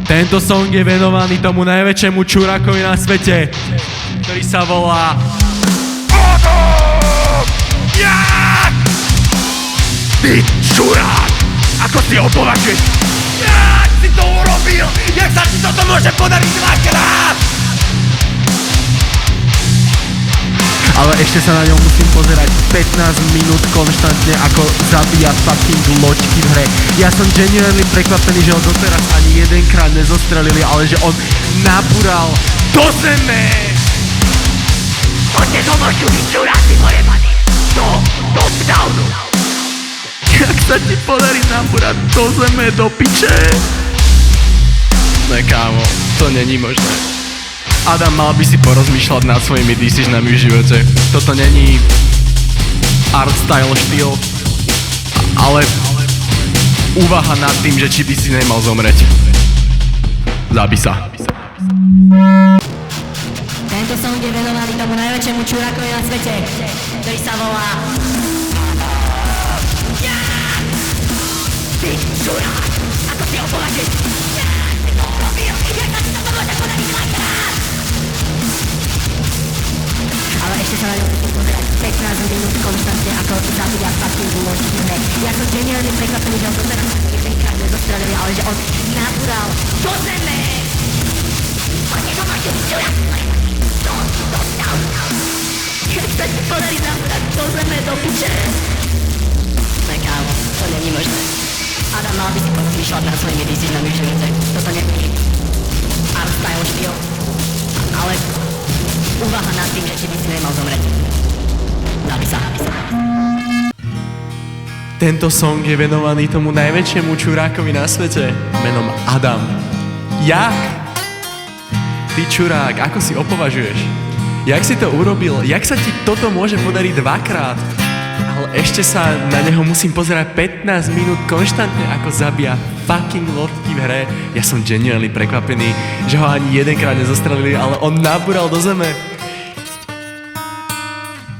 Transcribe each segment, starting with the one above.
Tento song je venovaný tomu najväčšiemu čurákovi na svete, ktorý sa volá Adam! Jak? Ty čurák! Ako si ho považuješ? Jak si to urobil? Jak sa ti toto môže podariť dvakrát? Ale ešte sa na ňom musím pozerať 15 minút konštantne, ako zabíja fucking loďky v hre. Ja som genuinely prekvapený, že ho doteraz ani jedenkrát nezostrelili, ale že on nabúral do zeme! Poďte do mošu, vy čuráci pojebaní! Do lockdownu! Jak sa ti podarí nabúrať do zeme, do piče? Ne kámo, to není možné. Adam, mal by si porozmýšľať nad svojimi decisionami v živote. Toto není art style štýl, ale úvaha nad tým, že či by si nemal zomreť. Zabij sa. Tento song je venovaný tomu najväčšiemu čurákovi na svete, ktorý sa volá Ty čurák! Ako si ho považuješ? Si to urobil! Jak sa ti toto môže podariť dvakrát? Ale ešte sa na ňom musím pozerať 15 minút konštantne, ako zabíja fucking loďky v hre. Ja som genuinely prekvapený, že ho doteraz jedenkrát nezostrelili, ale že on nabúral do zeme! Poďte do mošu, vy čuráci! Do lockdownu! Jak sa ti podarí nabúrať do zeme, do piče? Ne kámo, to není možné. Adam, mal by si porozmýšľať nad svojimi decisionami v živote. Toto není art style štýl, ale úvaha nad tým, že či by si nemal zomreť. Zabij sa. Tento song je venovaný tomu najväčšiemu čurákovi na svete, menom Adam. Jak? Ty čurák, ako si opovažuješ? Jak si to urobil? Jak sa ti toto môže podariť dvakrát? Ale ešte sa na neho musím pozerať 15 minút konštantne, ako zabíja fucking loďky v hre. Ja som genuinely prekvapený, že ho ani jedenkrát nezostrelili, ale on nabúral do zeme.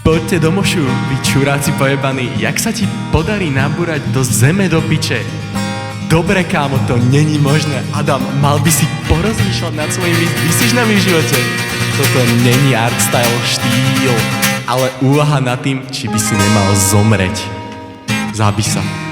Poďte do mošu, vy čuráci pojebaní. Jak sa ti podarí nabúrať do zeme, do piče? Dobre kámo, to není možné. Adam, mal by si porozmýšľať nad svojimi decisionami v živote. Toto není art style štýl, ale úvaha nad tým, či by si nemal zomreť. Zabij sa.